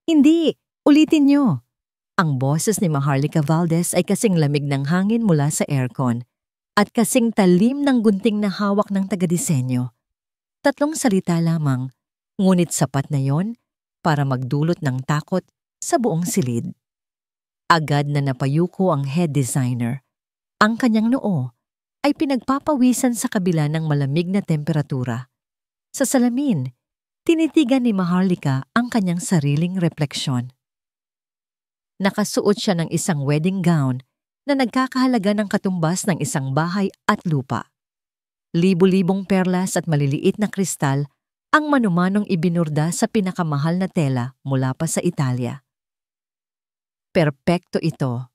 Hindi! Ulitin niyo! Ang boses ni Maharlika Valdez ay kasing lamig ng hangin mula sa aircon at kasing talim ng gunting na hawak ng taga-disenyo. 3 salita lamang, ngunit sapat na yon para magdulot ng takot sa buong silid. Agad na napayuko ang head designer. Ang kanyang noo ay pinagpapawisan sa kabila ng malamig na temperatura. Sa salamin, tinitigan ni Maharlika ang kanyang sariling refleksyon. Nakasuot siya ng isang wedding gown na nagkakahalaga ng katumbas ng isang bahay at lupa. Libu-libong perlas at maliliit na kristal ang manumanong ibinurda sa pinakamahal na tela mula pa sa Italia. Perpekto ito.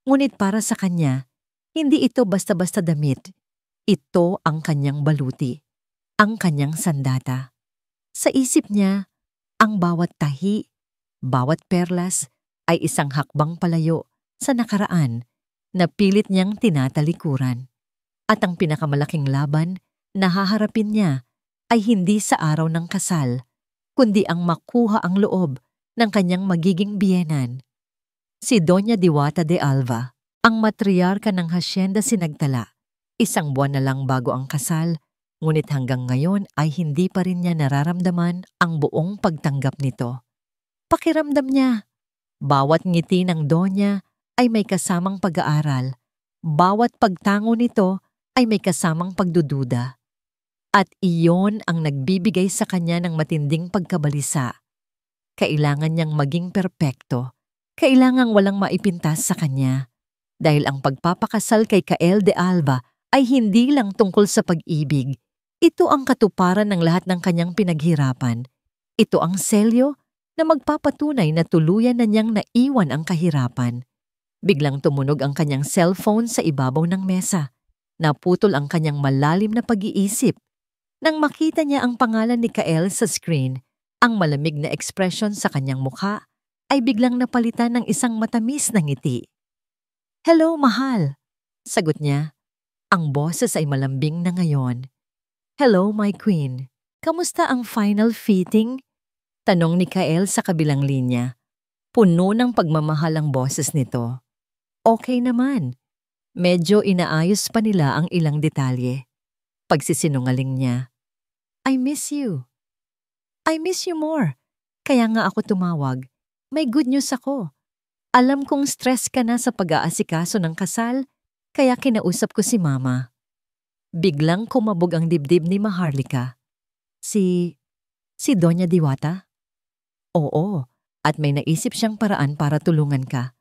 Ngunit para sa kanya, hindi ito basta-basta damit. Ito ang kanyang baluti, ang kanyang sandata. Sa isip niya, ang bawat tahi, bawat perlas ay isang hakbang palayo sa nakaraan na pilit niyang tinatalikuran. At ang pinakamalaking laban na haharapin niya ay hindi sa araw ng kasal, kundi ang makuha ang loob ng kanyang magiging biyenan. Si Doña Diwata de Alva, ang matriarka ng Hacienda Sinagtala, 1 buwan na lang bago ang kasal, ngunit hanggang ngayon ay hindi pa rin niya nararamdaman ang buong pagtanggap nito. Pakiramdam niya, bawat ngiti ng Donya ay may kasamang pag-aaral, bawat pagtango nito ay may kasamang pagdududa. At iyon ang nagbibigay sa kanya ng matinding pagkabalisa. Kailangan niyang maging perpekto, kailangang walang maipintas sa kanya. Dahil ang pagpapakasal kay Kael de Alva ay hindi lang tungkol sa pag-ibig. Ito ang katuparan ng lahat ng kanyang pinaghirapan. Ito ang selyo na magpapatunay na tuluyan na niyang naiwan ang kahirapan. Biglang tumunog ang kanyang cellphone sa ibabaw ng mesa. Naputol ang kanyang malalim na pag-iisip. Nang makita niya ang pangalan ni Kael sa screen, ang malamig na ekspresyon sa kanyang mukha ay biglang napalitan ng isang matamis na ngiti. "Hello, mahal," sagot niya. Ang boses ay malambing na ngayon. "Hello, my queen. Kamusta ang final fitting?" Tanong ni Kael sa kabilang linya. Puno ng pagmamahal ang boses nito. "Okay naman." Medyo inaayos pa nila ang ilang detalye. Pagsisinungaling niya. "I miss you." "I miss you more. Kaya nga ako tumawag. May good news ako. Alam kong stress ka na sa pag-aasikaso ng kasal, kaya kinausap ko si Mama." Biglang kumabog ang dibdib ni Maharlika. Si Doña Diwata? Oo, at may naisip siyang paraan para tulungan ka.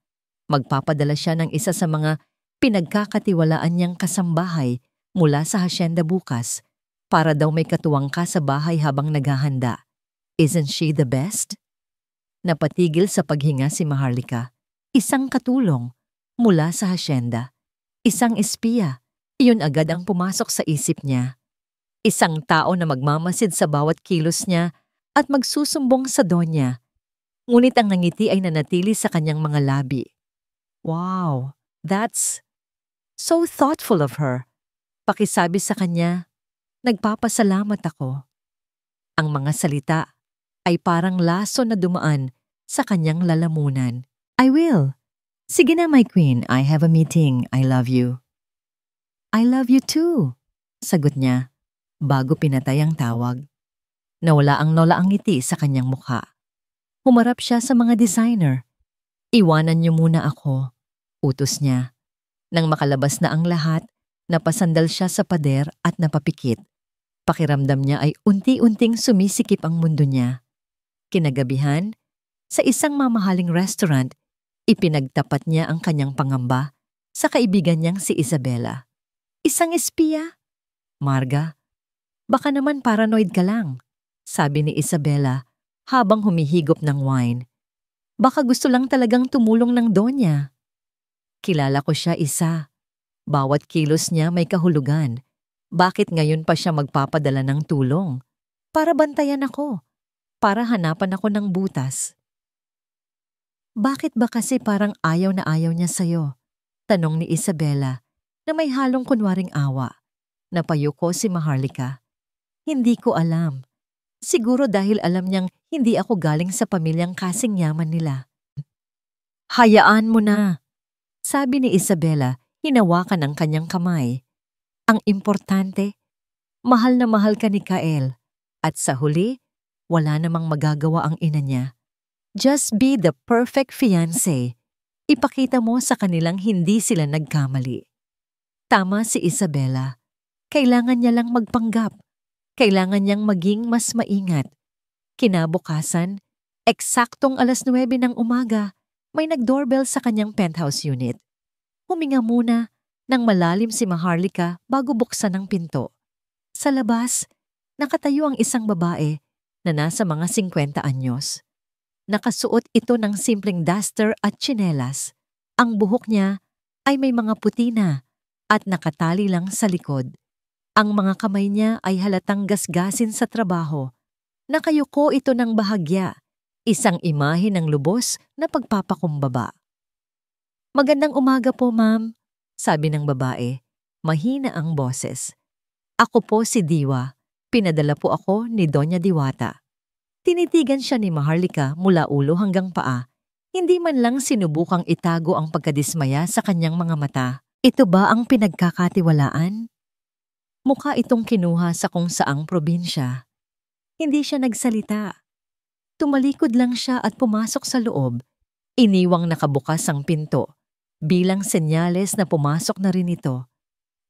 Magpapadala siya ng isa sa mga pinagkakatiwalaan niyang kasambahay mula sa hacienda bukas para daw may katuwang ka sa bahay habang naghahanda. Isn't she the best? Napatigil sa paghinga si Maharlika. Isang katulong mula sa hacienda. Isang espiya. Iyon agad ang pumasok sa isip niya. Isang tao na magmamasid sa bawat kilos niya at magsusumbong sa Donya. Ngunit ang ngiti ay nanatili sa kanyang mga labi. Wow, that's so thoughtful of her. Pakisabi sa kanya, "Nagpapasalamat ako." Ang mga salita ay parang laso na dumaan sa kanyang lalamunan. "I will. Sige na, my queen, I have a meeting. I love you." "I love you too," sagot niya, bago pinatay ang tawag. Nawala ang ngiti sa kanyang mukha. Humarap siya sa mga designer. "Iwanan niyo muna ako," utos niya. Nang makalabas na ang lahat, napasandal siya sa pader at napapikit. Pakiramdam niya ay unti-unting sumisikip ang mundo niya. Kinagabihan, sa isang mamahaling restaurant, ipinagtapat niya ang kanyang pangamba sa kaibigan niyang si Isabela. "Isang espiya?" "Marga, baka naman paranoid ka lang," sabi ni Isabela habang humihigop ng wine. "Baka gusto lang talagang tumulong ng Donya." "Kilala ko siya, Isa. Bawat kilos niya may kahulugan. Bakit ngayon pa siya magpapadala ng tulong? Para bantayan ako. Para hanapan ako ng butas." "Bakit ba kasi parang ayaw na ayaw niya sa'yo?" tanong ni Isabela na may halong kunwaring awa. Napayuko si Maharlika. "Hindi ko alam. Siguro dahil alam niyang hindi ako galing sa pamilyang kasing yaman nila. Hayaan mo na, sabi ni Isabela, hinawakan ang kanyang kamay. Ang importante, mahal na mahal ka ni Kael. At sa huli, wala namang magagawa ang ina niya. Just be the perfect fiancé. Ipakita mo sa kanilang hindi sila nagkamali. Tama si Isabela. Kailangan niya lang magpanggap. Kailangan niyang maging mas maingat. Kinabukasan, eksaktong 9:00 ng umaga, may nag-doorbell sa kanyang penthouse unit. Huminga muna nang malalim si Maharlika bago buksan ang pinto. Sa labas, nakatayo ang isang babae na nasa mga 50 anyos. Nakasuot ito ng simpleng duster at tsinelas. Ang buhok niya ay may mga puti na at nakatali lang sa likod. Ang mga kamay niya ay halatang gasgasin sa trabaho. Nakayuko ito ng bahagya, isang imahe ng lubos na pagpapakumbaba. Magandang umaga po, ma'am, sabi ng babae. Mahina ang boses. Ako po si Diwa. Pinadala po ako ni Doña Diwata. Tinitigan siya ni Maharlika mula ulo hanggang paa. Hindi man lang sinubukang itago ang pagkadismaya sa kanyang mga mata. Ito ba ang pinagkakatiwalaan? Mukha itong kinuha sa kung saang probinsya. Hindi siya nagsalita. Tumalikod lang siya at pumasok sa loob. Iniwang nakabukas ang pinto. Bilang senyales na pumasok na rin ito.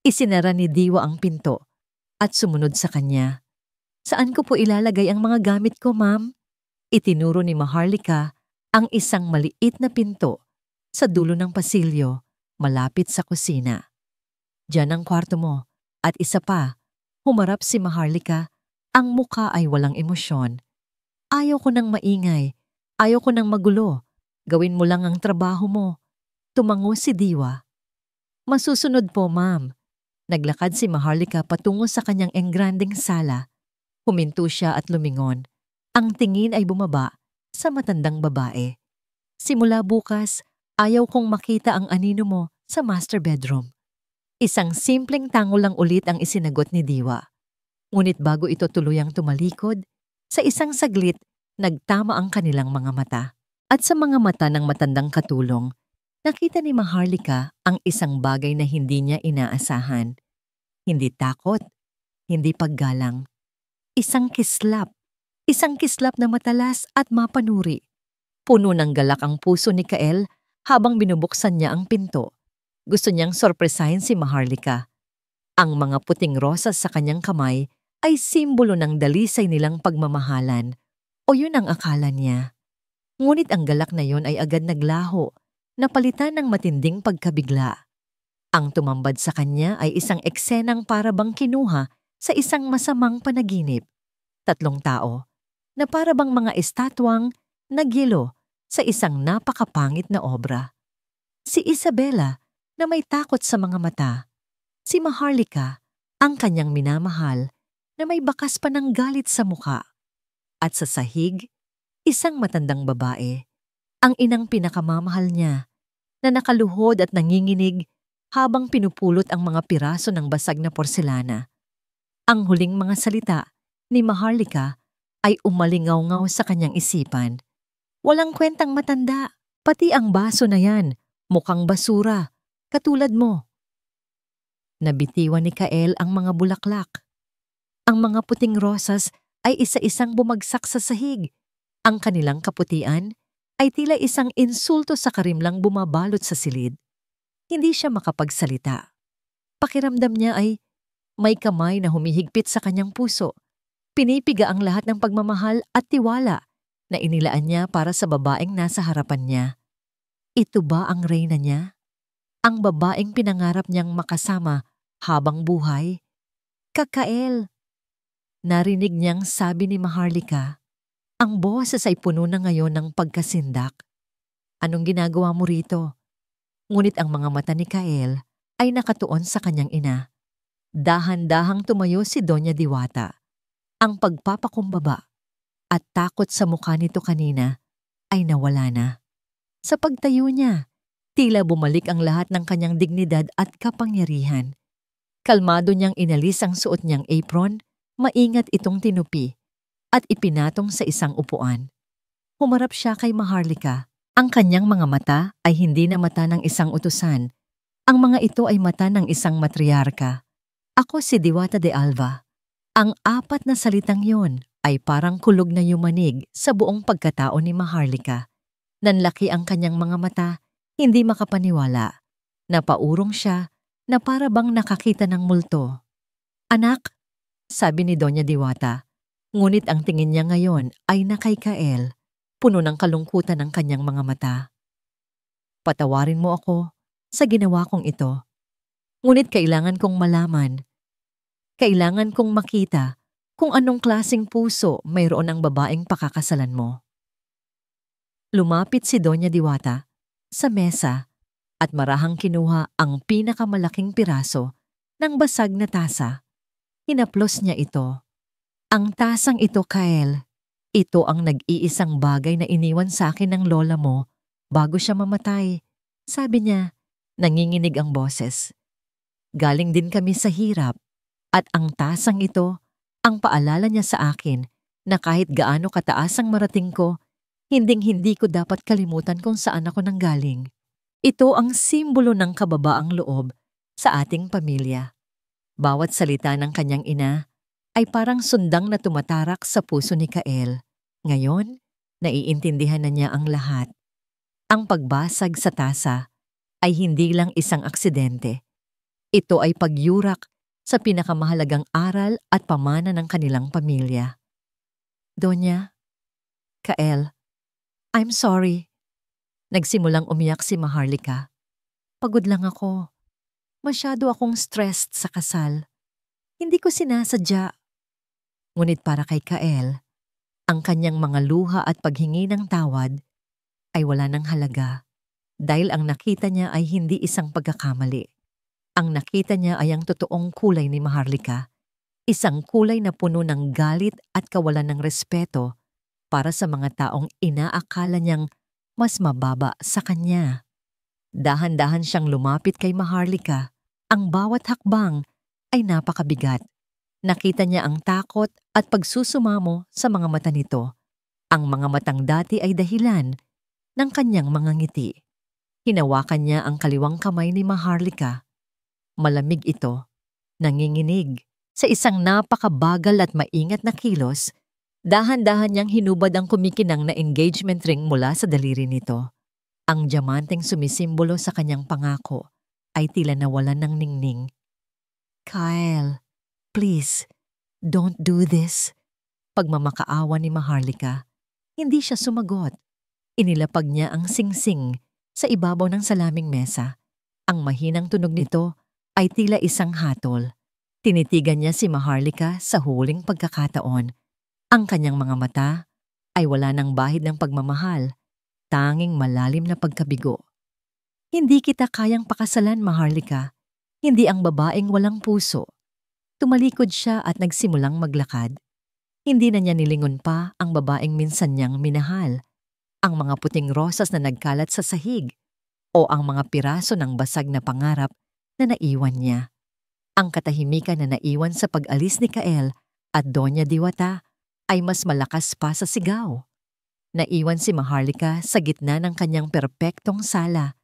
Isinara ni Diwa ang pinto at sumunod sa kanya. Saan ko po ilalagay ang mga gamit ko, ma'am? Itinuro ni Maharlika ang isang maliit na pinto sa dulo ng pasilyo, malapit sa kusina. Diyan ang kwarto mo. At isa pa, humarap si Maharlika, ang mukha ay walang emosyon. Ayaw ko nang maingay, ayaw ko nang magulo. Gawin mo lang ang trabaho mo. Tumango si Diwa. Masusunod po, ma'am. Naglakad si Maharlika patungo sa kanyang engranding sala. Huminto siya at lumingon. Ang tingin ay bumaba sa matandang babae. Simula bukas, ayaw kong makita ang anino mo sa master bedroom. Isang simpleng tango lang ulit ang isinagot ni Diwa. Ngunit bago ito tuluyang tumalikod, sa isang saglit, nagtama ang kanilang mga mata. At sa mga mata ng matandang katulong, nakita ni Maharlika ang isang bagay na hindi niya inaasahan. Hindi takot, hindi paggalang. Isang kislap na matalas at mapanuri. Puno ng galak ang puso ni Kael habang binubuksan niya ang pinto. Gusto niyang sorpresahin si Maharlika. Ang mga puting rosas sa kanyang kamay ay simbolo ng dalisay nilang pagmamahalan, o yun ang akala niya. Ngunit ang galak na yon ay agad naglaho, napalitan ng matinding pagkabigla. Ang tumambad sa kanya ay isang eksenang parabang kinuha sa isang masamang panaginip. 3 tao, na parabang mga estatwang nagyelo sa isang napakapangit na obra. Si Isabela, na may takot sa mga mata. Si Maharlika, ang kanyang minamahal, na may bakas pa ng galit sa muka. At sa sahig, isang matandang babae, ang inang pinakamamahal niya, na nakaluhod at nanginginig habang pinupulot ang mga piraso ng basag na porselana. Ang huling mga salita ni Maharlika ay umalingaw-ngaw sa kanyang isipan. Walang kwentang matanda, pati ang baso na yan, mukhang basura. Katulad mo. Nabitiwan ni Kael ang mga bulaklak. Ang mga puting rosas ay isa-isang bumagsak sa sahig. Ang kanilang kaputian ay tila isang insulto sa karimlang bumabalot sa silid. Hindi siya makapagsalita. Pakiramdam niya ay may kamay na humihigpit sa kanyang puso. Pinipiga ang lahat ng pagmamahal at tiwala na inilaan niya para sa babaeng nasa harapan niya. Ito ba ang reyna niya? Ang babaeng pinangarap niyang makasama habang buhay? Kakael! Narinig niyang sabi ni Maharlika. Ang boses ay puno na ngayon ng pagkasindak. Anong ginagawa mo rito? Ngunit ang mga mata ni Kael ay nakatuon sa kanyang ina. Dahan-dahang tumayo si Doña Diwata. Ang pagpapakumbaba at takot sa mukha nito kanina ay nawala na. Sa pagtayo niya, tila bumalik ang lahat ng kanyang dignidad at kapangyarihan. Kalmado niyang inalis ang suot niyang apron, maingat itong tinupi. at ipinatong sa isang upuan. Humarap siya kay Maharlika. Ang kanyang mga mata ay hindi na mata ng isang utusan. Ang mga ito ay mata ng isang matriarka. Ako si Diwata de Alva. Ang apat na salitang yon ay parang kulog na yumanig sa buong pagkatao ni Maharlika. Nanlaki ang kanyang mga mata, hindi makapaniwala. Napaurong siya na para bang nakakita ng multo. Anak, sabi ni Doña Diwata, ngunit ang tingin niya ngayon ay na kay Kael, puno ng kalungkutan ang kanyang mga mata. Patawarin mo ako sa ginawa kong ito. Ngunit kailangan kong malaman, kailangan kong makita kung anong klaseng puso mayroon ang babaeng pakakasalan mo. Lumapit si Doña Diwata sa mesa at marahang kinuha ang pinakamalaking piraso ng basag na tasa. Hinaplos niya ito. Ang tasang ito, Kael, ito ang nag-iisang bagay na iniwan sa akin ng lola mo bago siya mamatay. Sabi niya, nanginginig ang boses. Galing din kami sa hirap at ang tasang ito, ang paalala niya sa akin na kahit gaano kataas ang marating ko, hinding-hindi ko dapat kalimutan kung saan ako nanggaling. Ito ang simbolo ng kababaang loob sa ating pamilya. Bawat salita ng kanyang ina ay parang sundang na tumatarak sa puso ni Kael. Ngayon, naiintindihan na niya ang lahat. Ang pagbasag sa tasa ay hindi lang isang aksidente. Ito ay pagyurak sa pinakamahalagang aral at pamana ng kanilang pamilya. Donya, Kael, I'm sorry. Nagsimulang umiyak si Maharlika. Pagod lang ako. Masyado akong stressed sa kasal. Hindi ko sinasadya. Ngunit para kay Kael, ang kanyang mga luha at paghingi ng tawad ay wala ng halaga dahil ang nakita niya ay hindi isang pagkakamali. Ang nakita niya ay ang totoong kulay ni Maharlika, isang kulay na puno ng galit at kawalan ng respeto para sa mga taong inaakala niyang mas mababa sa kanya. Dahan-dahan siyang lumapit kay Maharlika. Ang bawat hakbang ay napakabigat. Nakita niya ang takot at pagsusumamo sa mga mata nito. Ang mga matang dati ay dahilan ng kanyang mga ngiti. Hinawakan niya ang kaliwang kamay ni Maharlika. Malamig ito, nanginginig. Sa isang napakabagal at maingat na kilos, dahan-dahan niyang hinubad ang kumikinang na engagement ring mula sa daliri nito. Ang diamanteng sumisimbolo sa kanyang pangako ay tila nawalan ng ningning. Kael, please, don't do this. Pagmamakaawa ni Maharlika, hindi siya sumagot. Inilapag niya ang singsing sa ibabaw ng salaming mesa. Ang mahinang tunog nito ay tila isang hatol. Tinitigan niya si Maharlika sa huling pagkakataon. Ang kanyang mga mata ay wala ng bahid ng pagmamahal, tanging malalim na pagkabigo. Hindi kita kayang pakasalan, Maharlika. Hindi ang babaeng walang puso. Tumalikod siya at nagsimulang maglakad. Hindi na niya nilingon pa ang babaeng minsan niyang minahal, ang mga puting rosas na nagkalat sa sahig, o ang mga piraso ng basag na pangarap na naiwan niya. Ang katahimikan na naiwan sa pag-alis ni Kael at Doña Diwata ay mas malakas pa sa sigaw. Naiwan si Maharlika sa gitna ng kanyang perpektong sala,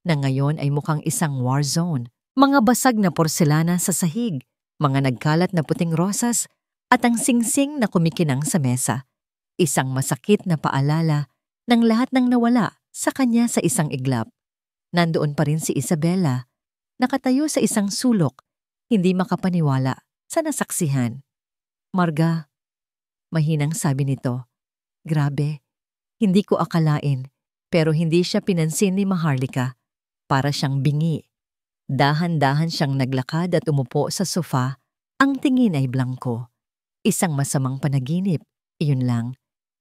na ngayon ay mukhang isang war zone. Mga basag na porselana sa sahig, mga nagkalat na puting rosas, at ang singsing na kumikinang sa mesa. Isang masakit na paalala ng lahat ng nawala sa kanya sa isang iglap. Nandoon pa rin si Isabela, nakatayo sa isang sulok, hindi makapaniwala sa nasaksihan. Marga, mahinang sabi nito. Grabe, hindi ko akalain, pero hindi siya pinansin ni Maharlika. Para siyang bingi. Dahan-dahan siyang naglakad at umupo sa sofa, ang tingin ay blangko. Isang masamang panaginip, iyon lang.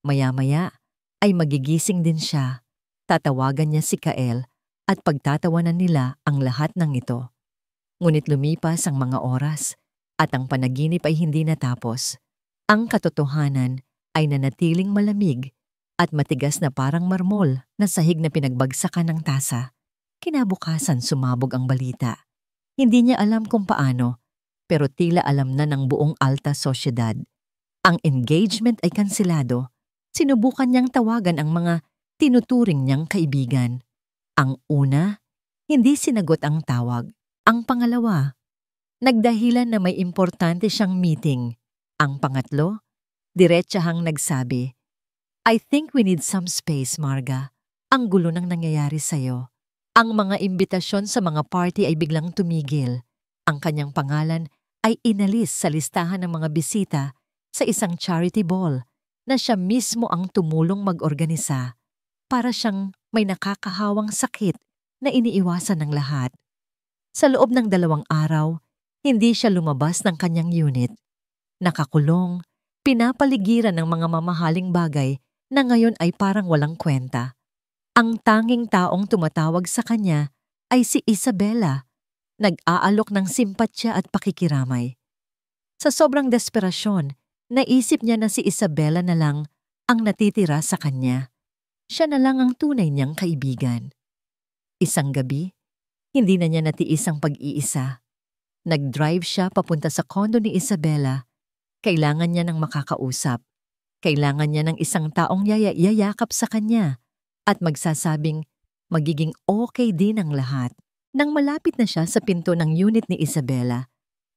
Maya-maya ay magigising din siya. Tatawagan niya si Kael at pagtatawanan nila ang lahat ng ito. Ngunit lumipas ang mga oras at ang panaginip ay hindi natapos. Ang katotohanan ay nanatiling malamig at matigas na parang marmol na sahig na pinagbagsakan ng tasa. Kinabukasan sumabog ang balita. Hindi niya alam kung paano, pero tila alam na ng buong alta sosyedad. Ang engagement ay kanselado. Sinubukan niyang tawagan ang mga tinuturing niyang kaibigan. Ang una, hindi sinagot ang tawag. Ang pangalawa, nagdahilan na may importante siyang meeting. Ang pangatlo, diretsahang nagsabi, I think we need some space, Marga. Ang gulo ng nangyayari sa'yo. Ang mga imbitasyon sa mga party ay biglang tumigil. Ang kanyang pangalan ay inalis sa listahan ng mga bisita sa isang charity ball na siya mismo ang tumulong mag-organisa. Para siyang may nakakahawang sakit na iniiwasan ng lahat. Sa loob ng 2 araw, hindi siya lumabas ng kanyang unit. Nakakulong, pinapaligiran ng mga mamahaling bagay na ngayon ay parang walang kwenta. Ang tanging taong tumatawag sa kanya ay si Isabela, nag-aalok ng simpatya at pakikiramay. Sa sobrang desperasyon, naisip niya na si Isabela na lang ang natitira sa kanya. Siya na lang ang tunay niyang kaibigan. Isang gabi, hindi na niya natiis ang pag-iisa. Nag-drive siya papunta sa kondo ni Isabela. Kailangan niya ng makakausap. Kailangan niya ng isang taong yayakap sa kanya at magsasabing magiging okay din ang lahat. Nang malapit na siya sa pinto ng unit ni Isabela,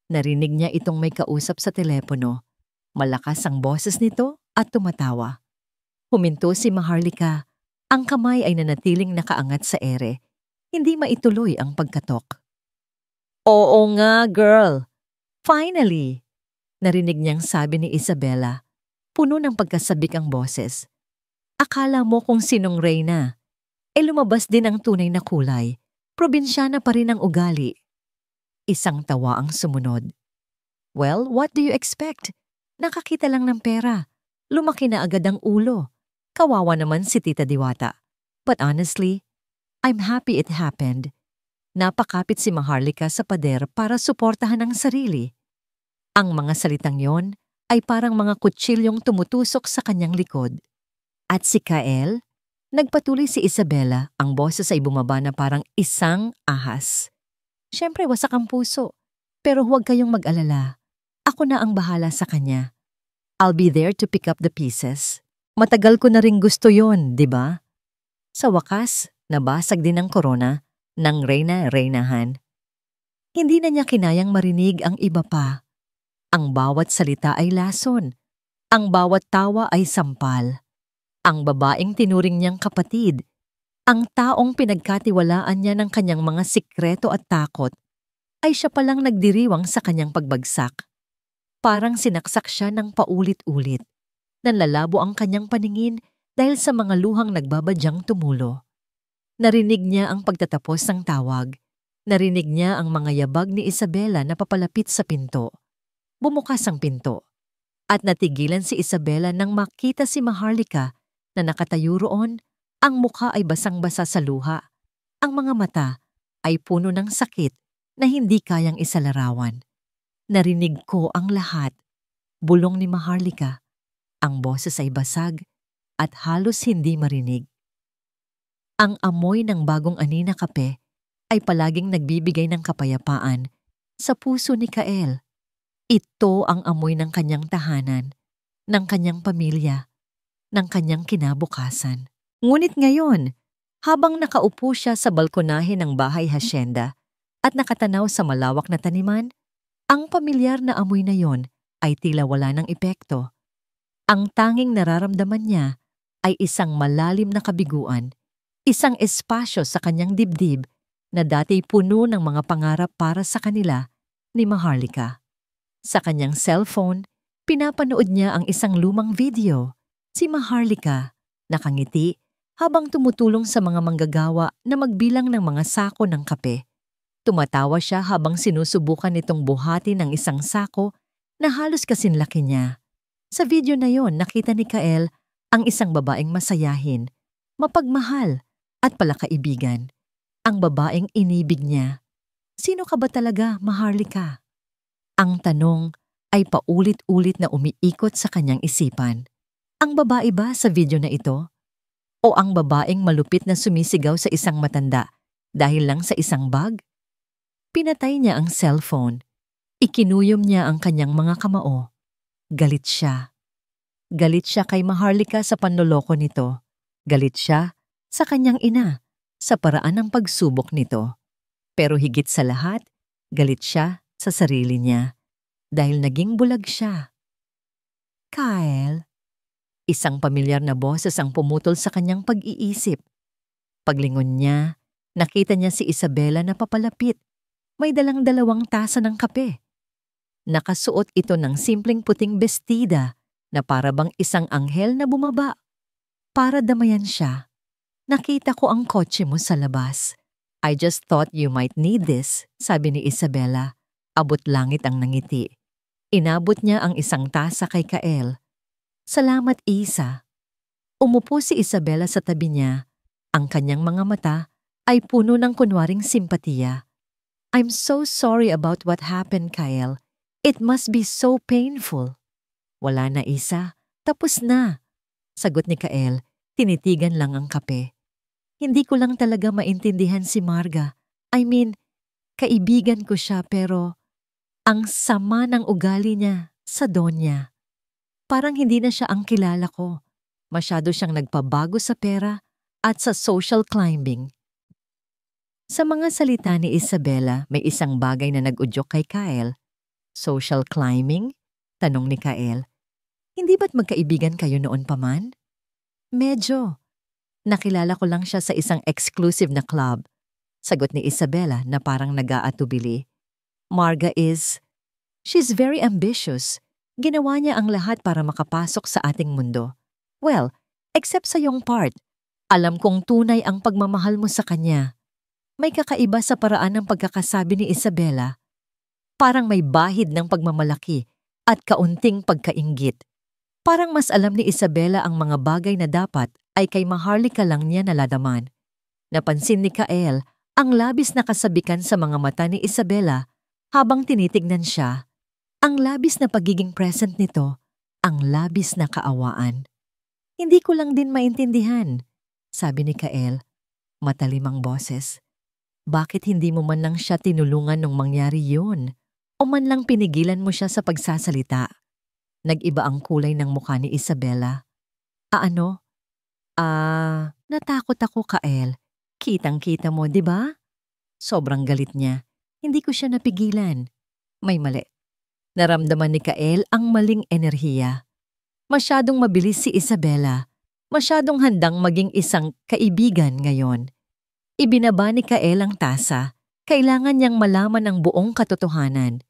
narinig niya itong may kausap sa telepono. Malakas ang boses nito at tumatawa. Huminto si Maharlika. Ang kamay ay nanatiling nakaangat sa ere. Hindi maituloy ang pagkatok. Oo nga, girl. Finally! Narinig niyang sabi ni Isabela. Puno ng pagkasabik ang boses. Akala mo kung sinong Reyna. Lumabas din ang tunay na kulay. Probinsyana pa rin ang ugali. Isang tawa ang sumunod. Well, what do you expect? Nakakita lang ng pera. Lumaki na agad ang ulo. Kawawa naman si Tita Diwata. But honestly, I'm happy it happened. Napakapit si Maharlika sa pader para suportahan ang sarili. Ang mga salitang yon ay parang mga kutsilyong tumutusok sa kanyang likod. At si Kael, nagpatuloy si Isabela, ang boses ay bumaba na parang isang ahas. Siyempre wasak ang puso, pero huwag kayong mag-alala. Ako na ang bahala sa kanya. I'll be there to pick up the pieces. Matagal ko na ring gusto yon, di ba? Sa wakas, nabasag din ang korona ng Reyna-Reynahan. Hindi na niya kinayang marinig ang iba pa. Ang bawat salita ay lason. Ang bawat tawa ay sampal. Ang babaeng tinuring niyang kapatid. Ang taong pinagkatiwalaan niya ng kanyang mga sikreto at takot ay siya palang nagdiriwang sa kanyang pagbagsak. Parang sinaksak siya ng paulit-ulit. Nanlalabo ang kanyang paningin dahil sa mga luhang nagbabadyang tumulo. Narinig niya ang pagtatapos ng tawag. Narinig niya ang mga yabag ni Isabela na papalapit sa pinto. Bumukas ang pinto. At natigilan si Isabela nang makita si Maharlika na nakatayo roon. Ang mukha ay basang-basa sa luha. Ang mga mata ay puno ng sakit na hindi kayang isalarawan. Narinig ko ang lahat. Bulong ni Maharlika. Ang boses ay basag at halos hindi marinig. Ang amoy ng bagong ani na kape ay palaging nagbibigay ng kapayapaan sa puso ni Kael. Ito ang amoy ng kanyang tahanan, ng kanyang pamilya, ng kanyang kinabukasan. Ngunit ngayon, habang nakaupo siya sa balkonahe ng bahay hasyenda at nakatanaw sa malawak na taniman, ang pamilyar na amoy na yon ay tila wala ng epekto. Ang tanging nararamdaman niya ay isang malalim na kabiguan, isang espasyo sa kanyang dibdib na dati puno ng mga pangarap para sa kanila ni Maharlika. Sa kanyang cellphone, pinapanood niya ang isang lumang video. Si Maharlika, nakangiti, habang tumutulong sa mga manggagawa na magbilang ng mga sako ng kape. Tumatawa siya habang sinusubukan nitong buhati ng isang sako na halos kasinlaki niya. Sa video na yon, nakita ni Kael ang isang babaeng masayahin, mapagmahal at palakaibigan. Ang babaeng inibig niya. Sino ka ba talaga, Maharlika? Ang tanong ay paulit-ulit na umiikot sa kanyang isipan. Ang babae ba sa video na ito? O ang babaeng malupit na sumisigaw sa isang matanda dahil lang sa isang bag? Pinatay niya ang cellphone. Ikinuyom niya ang kanyang mga kamao. Galit siya. Galit siya kay Maharlika sa panloloko nito. Galit siya sa kanyang ina sa paraan ng pagsubok nito. Pero higit sa lahat, galit siya sa sarili niya dahil naging bulag siya. Kyle, isang pamilyar na boses ang pumutol sa kanyang pag-iisip. Paglingon niya, nakita niya si Isabela na papalapit. May dalang 2 tasa ng kape. Nakasuot ito ng simpleng puting bestida na para bang isang anghel na bumaba. Para damayan siya, nakita ko ang kotse mo sa labas. I just thought you might need this, sabi ni Isabela. Abot langit ang nangiti. Inabot niya ang isang tasa kay Kael. Salamat, Isa. Umupo si Isabela sa tabi niya. Ang kanyang mga mata ay puno ng kunwaring simpatiya. I'm so sorry about what happened, Kael. It must be so painful. Wala na, Isa. Tapos na. Sagot ni Kael, tinitigan lang ang kape. Hindi ko lang talaga maintindihan si Marga. I mean, kaibigan ko siya pero ang sama ng ugali niya sa Donya. Parang hindi na siya ang kilala ko. Masyado siyang nagpabago sa pera at sa social climbing. Sa mga salita ni Isabela, may isang bagay na nag-udyok kay Kael. Social climbing? Tanong ni Kael. Hindi ba't magkaibigan kayo noon pa man? Medyo. Nakilala ko lang siya sa isang exclusive na club. Sagot ni Isabela na parang nag-aatubili. Marga she's very ambitious. Ginawa niya ang lahat para makapasok sa ating mundo. Well, except sa iyong part. Alam kong tunay ang pagmamahal mo sa kanya. May kakaiba sa paraan ng pagkakasabi ni Isabela. Parang may bahid ng pagmamalaki at kaunting pagkainggit. Parang mas alam ni Isabela ang mga bagay na dapat ay kay Maharlika lang niya nalalaman. Napansin ni Kael ang labis na kasabikan sa mga mata ni Isabela habang tinitignan siya. Ang labis na pagiging present nito, ang labis na kaawaan. Hindi ko lang din maintindihan, sabi ni Kael, matalimang boses. Bakit hindi mo man lang siya tinulungan nung mangyari yun? O man lang pinigilan mo siya sa pagsasalita? Nag-iba ang kulay ng mukha ni Isabela. Natakot ako, Kael. Kitang-kita mo, di ba? Sobrang galit niya. Hindi ko siya napigilan. May mali. Naramdaman ni Kael ang maling enerhiya. Masyadong mabilis si Isabela. Masyadong handang maging isang kaibigan ngayon. Ibinaba ni Kael ang tasa. Kailangan niyang malaman ang buong katotohanan.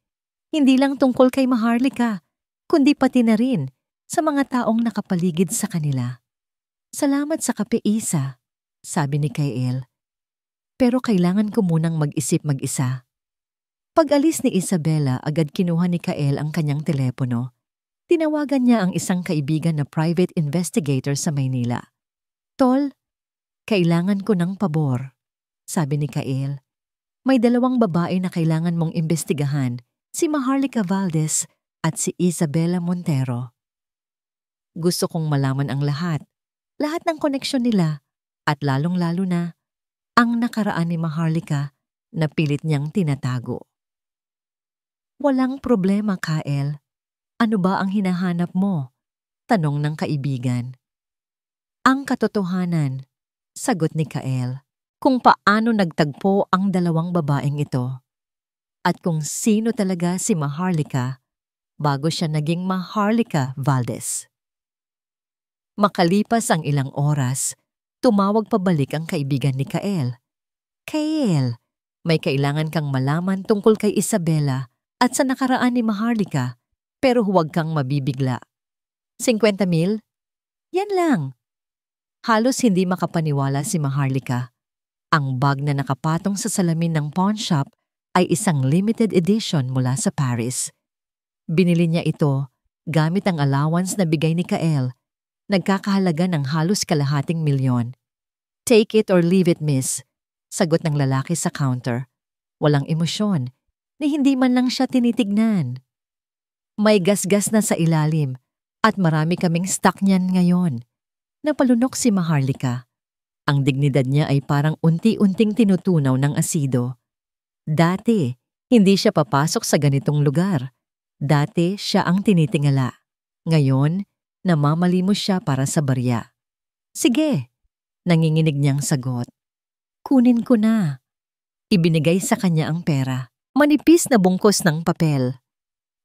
Hindi lang tungkol kay Maharlika, kundi pati na rin sa mga taong nakapaligid sa kanila. Salamat sa kape, Isa, sabi ni Kael. Pero kailangan ko munang mag-isip mag-isa. Pag-alis ni Isabela, agad kinuha ni Kael ang kanyang telepono. Tinawagan niya ang isang kaibigan na private investigator sa Maynila. Tol, kailangan ko ng pabor, sabi ni Kael. May 2 babae na kailangan mong imbestigahan, si Maharlika Valdez at si Isabela Montero. Gusto kong malaman ang lahat ng koneksyon nila at lalong-lalo na ang nakaraan ni Maharlika na pilit niyang tinatago. Walang problema, Kael. Ano ba ang hinahanap mo? Tanong ng kaibigan. Ang katotohanan, sagot ni Kael, kung paano nagtagpo ang 2 babaeng ito. At kung sino talaga si Maharlika bago siya naging Maharlika Valdez. Makalipas ang ilang oras, tumawag pabalik ang kaibigan ni Kael. Kael, may kailangan kang malaman tungkol kay Isabela at sa nakaraan ni Maharlika, pero huwag kang mabibigla. 50,000? Yan lang. Halos hindi makapaniwala si Maharlika. Ang bag na nakapatong sa salamin ng pawn shop ay isang limited edition mula sa Paris. Binili niya ito gamit ang allowance na bigay ni Kael. Nagkakahalaga ng halos $250,000. Take it or leave it, miss, sagot ng lalaki sa counter. Walang emosyon, ni hindi man lang siya tinitignan. May gasgas na sa ilalim at marami kaming stock niyan ngayon. Napalunok si Maharlika. Ang dignidad niya ay parang unti-unting tinutunaw ng asido. Dati, hindi siya papasok sa ganitong lugar. Dati, siya ang tinitingala. Ngayon, Namamalimos siya para sa barya. Sige, nanginginig niyang sagot. Kunin ko na. Ibinigay sa kanya ang pera. Manipis na bungkos ng papel.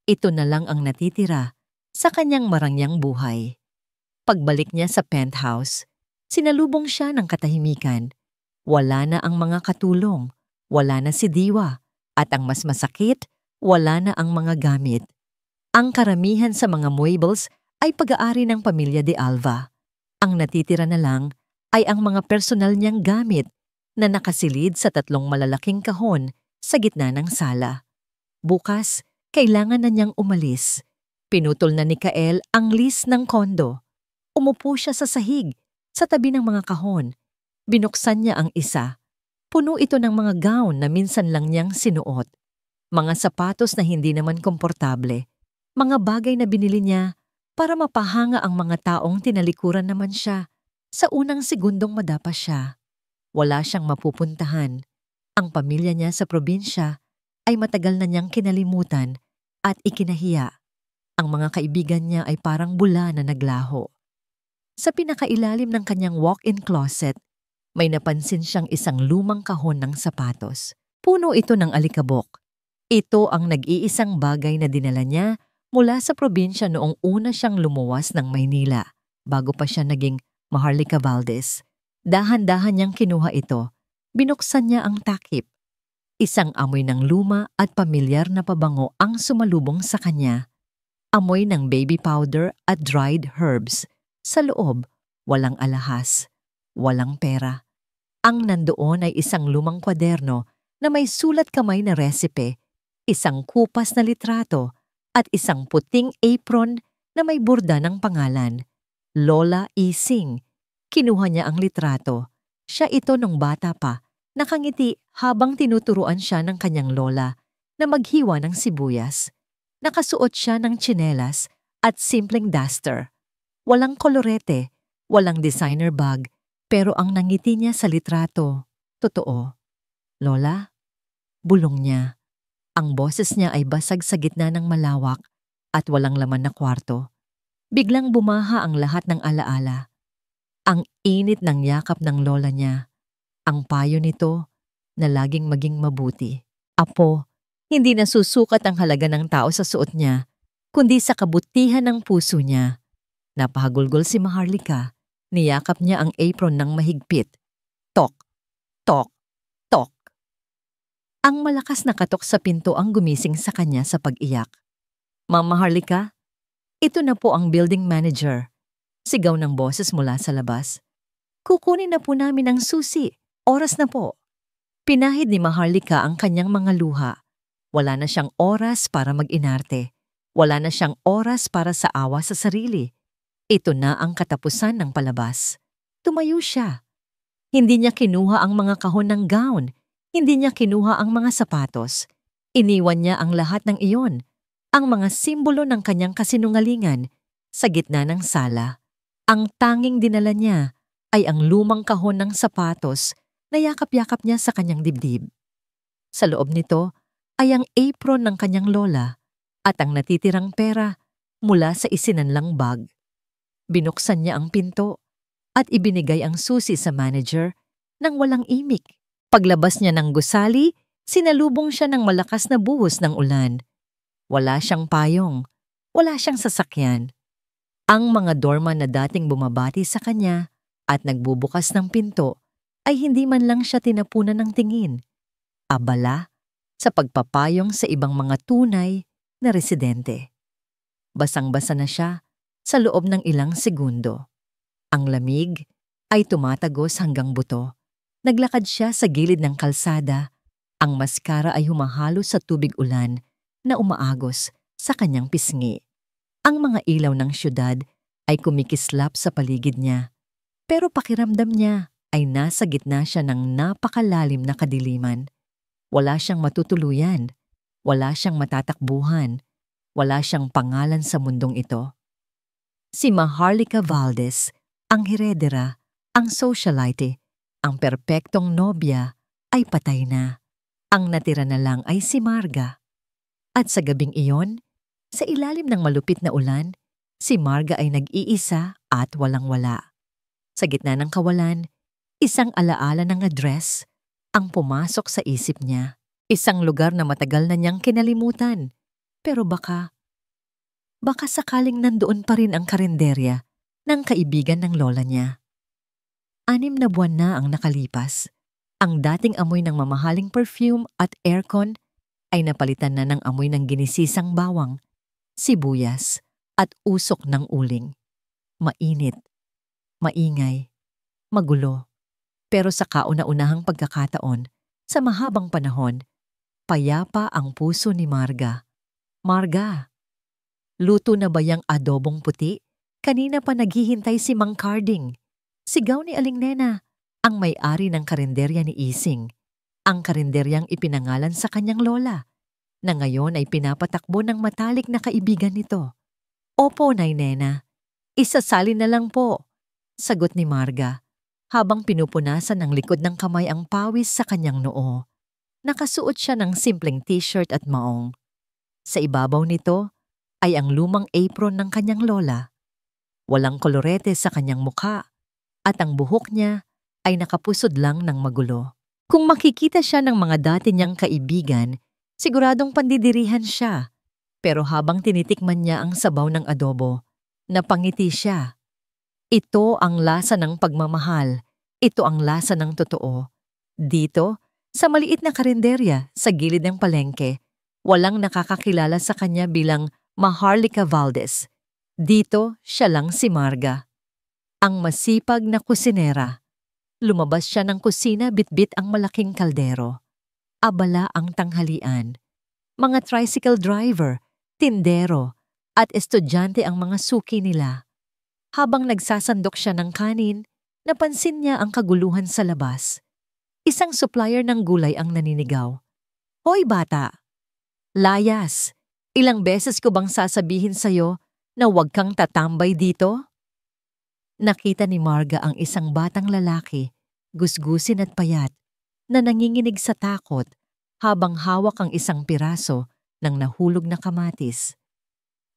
Ito na lang ang natitira sa kanyang marangyang buhay. Pagbalik niya sa penthouse, sinalubong siya ng katahimikan. Wala na ang mga katulong, wala na si Diwa, at ang mas masakit, wala na ang mga gamit. Ang karamihan sa mga muebles ay pag-aari ng pamilya de Alva. Ang natitira na lang ay ang mga personal niyang gamit na nakasilid sa 3 malalaking kahon sa gitna ng sala. Bukas, kailangan na niyang umalis. Pinutol na ni Kael ang lease ng kondo. Umupo siya sa sahig, sa tabi ng mga kahon. Binuksan niya ang isa. Puno ito ng mga gown na minsan lang niyang sinuot. Mga sapatos na hindi naman komportable. Mga bagay na binili niya para mapahanga ang mga taong tinalikuran naman siya. Sa unang segundong madapa siya. Wala siyang mapupuntahan. Ang pamilya niya sa probinsya ay matagal na niyang kinalimutan at ikinahiya. Ang mga kaibigan niya ay parang bula na naglaho. Sa pinakailalim ng kanyang walk-in closet, may napansin siyang isang lumang kahon ng sapatos. Puno ito ng alikabok. Ito ang nag-iisang bagay na dinala niya mula sa probinsya noong una siyang lumuwas ng Maynila, bago pa siya naging Maharlika Valdez. Dahan-dahan niyang kinuha ito. Binuksan niya ang takip. Isang amoy ng luma at pamilyar na pabango ang sumalubong sa kanya. Amoy ng baby powder at dried herbs. Sa loob, walang alahas, walang pera. Ang nandoon ay isang lumang kwaderno na may sulat kamay na resipe, isang kupas na litrato, at isang puting apron na may burda ng pangalan. Lola Ising. Kinuha niya ang litrato. Siya ito nung bata pa, nakangiti habang tinuturuan siya ng kanyang lola na maghiwa ng sibuyas. Nakasuot siya ng tsinelas at simpleng duster. Walang kolorete, walang designer bag, pero ang nangiti niya sa litrato, totoo. Lola? Bulong niya. Ang boses niya ay basag sa gitna ng malawak at walang laman na kwarto. Biglang bumaha ang lahat ng alaala. Ang init ng yakap ng lola niya. Ang payo nito na laging maging mabuti. Apo, hindi nasusukat ang halaga ng tao sa suot niya, kundi sa kabutihan ng puso niya. Napahagulgol si Maharlika. Niyakap niya ang apron ng mahigpit. Tok, tok, tok. Ang malakas na katok sa pinto ang gumising sa kanya sa pag-iyak. Ma'am Maharlika, ito na po ang building manager. Sigaw ng boses mula sa labas. Kukunin na po namin ang susi. Oras na po. Pinahid ni Maharlika ang kanyang mga luha. Wala na siyang oras para mag-inarte. Wala na siyang oras para sa awa sa sarili. Ito na ang katapusan ng palabas. Tumayo siya. Hindi niya kinuha ang mga kahon ng gown. Hindi niya kinuha ang mga sapatos. Iniwan niya ang lahat ng iyon. Ang mga simbolo ng kanyang kasinungalingan sa gitna ng sala. Ang tanging dinala niya ay ang lumang kahon ng sapatos na yakap-yakap niya sa kanyang dibdib. Sa loob nito ay ang apron ng kanyang lola at ang natitirang pera mula sa isinanlang bag. Binuksan niya ang pinto at ibinigay ang susi sa manager nang walang imik. Paglabas niya ng gusali, sinalubong siya ng malakas na buhos ng ulan. Wala siyang payong, wala siyang sasakyan. Ang mga doorman na dating bumabati sa kanya at nagbubukas ng pinto ay hindi man lang siya tinapunan ng tingin. Abala sa pagpapayong sa ibang mga tunay na residente. Basang-basa na siya sa loob ng ilang segundo. Ang lamig ay tumatagos hanggang buto. Naglakad siya sa gilid ng kalsada. Ang maskara ay humahalo sa tubig ulan na umaagos sa kanyang pisngi. Ang mga ilaw ng syudad ay kumikislap sa paligid niya. Pero pakiramdam niya ay nasa gitna siya ng napakalalim na kadiliman. Wala siyang matutuluyan. Wala siyang matatakbuhan. Wala siyang pangalan sa mundong ito. Si Maharlika Valdez, ang heredera, ang socialite, ang perpektong nobya ay patay na. Ang natira na lang ay si Marga. At sa gabing iyon, sa ilalim ng malupit na ulan, Si Marga ay nag-iisa at walang-wala. Sa gitna ng kawalan, isang alaala ng address ang pumasok sa isip niya. Isang lugar na matagal na niyang kinalimutan. Pero baka sakaling nandoon pa rin ang karinderya ng kaibigan ng lola niya. 6 na buwan na ang nakalipas. Ang dating amoy ng mamahaling perfume at aircon ay napalitan na ng amoy ng ginisisang bawang, sibuyas at usok ng uling. Mainit, maingay, magulo. Pero sa kauna-unahang pagkakataon, sa mahabang panahon, payapa ang puso ni Marga. Marga, luto na ba yang adobong puti? Kanina pa naghihintay si Mang Carding. Sigaw ni Aling Nena, ang may-ari ng karinderya ni Ising. Ang karinderyang ipinangalan sa kanyang lola, na ngayon ay pinapatakbo ng matalik na kaibigan nito. Opo, Nay Nena. Isasali na lang po, sagot ni Marga, habang pinupunasan ng likod ng kamay ang pawis sa kanyang noo. Nakasuot siya ng simpleng t-shirt at maong. Sa ibabaw nito ay ang lumang apron ng kanyang lola. Walang kolorete sa kanyang mukha at ang buhok niya ay nakapusod lang ng magulo. Kung makikita siya ng mga dati niyang kaibigan, siguradong pandidirihan siya. Pero habang tinitikman niya ang sabaw ng adobo, napangiti siya. Ito ang lasa ng pagmamahal. Ito ang lasa ng totoo. Dito, sa maliit na karinderya sa gilid ng palengke, walang nakakakilala sa kanya bilang Maharlika Valdez. Dito, siya lang si Marga. Ang masipag na kusinera. Lumabas siya ng kusina bitbit ang malaking kaldero. Abala ang tanghalian. Mga tricycle driver, tindero, at estudyante ang mga suki nila. Habang nagsasandok siya ng kanin, napansin niya ang kaguluhan sa labas. Isang supplier ng gulay ang naninigaw. Hoy bata! Layas! Ilang beses ko bang sasabihin sa'yo na huwag kang tatambay dito? Nakita ni Marga ang isang batang lalaki, gusgusin at payat, na nanginginig sa takot habang hawak ang isang piraso ng nahulog na kamatis.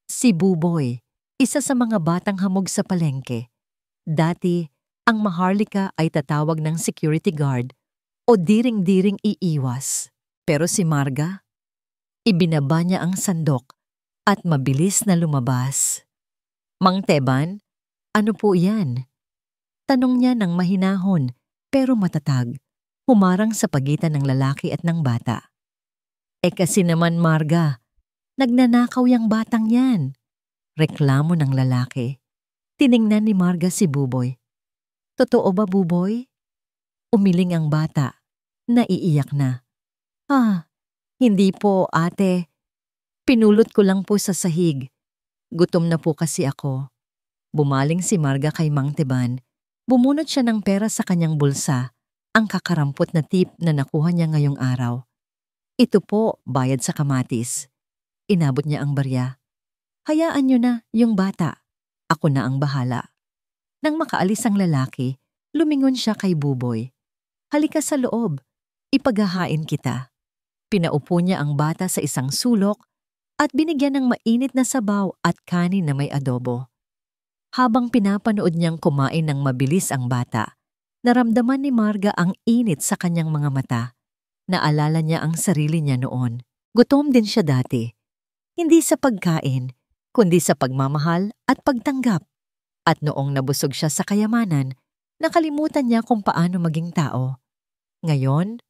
Si Buboy, isa sa mga batang hamog sa palengke. Dati, ang Maharlika ay tatawag ng security guard o diring-diring iiwas. Pero si Marga, ibinaba niya ang sandok at mabilis na lumabas. Mang Teban, ano po yan? Tanong niya ng mahinahon pero matatag, humarang sa pagitan ng lalaki at ng bata. Kasi naman Marga, nagnanakaw yang batang yan. Reklamo ng lalaki. Tiningnan ni Marga si Buboy. Totoo ba, Buboy? Umiling ang bata. Naiiyak na. Hindi po, ate. Pinulot ko lang po sa sahig. Gutom na po kasi ako. Bumaling si Marga kay Mang Teban. Bumunot siya ng pera sa kanyang bulsa, ang kakarampot na tip na nakuha niya ngayong araw. Ito po, bayad sa kamatis. Inabot niya ang barya. Hayaan niyo na yung bata. Ako na ang bahala. Nang makaalis ang lalaki, lumingon siya kay Buboy. Halika sa loob. Ipaghahain kita. Pinaupo niya ang bata sa isang sulok at binigyan ng mainit na sabaw at kanin na may adobo. Habang pinapanood niyang kumain ng mabilis ang bata, naramdaman ni Marga ang init sa kanyang mga mata. Naalala niya ang sarili niya noon. Gutom din siya dati. Hindi sa pagkain, kundi sa pagmamahal at pagtanggap. At noong nabusog siya sa kayamanan, nakalimutan niya kung paano maging tao. Ngayon,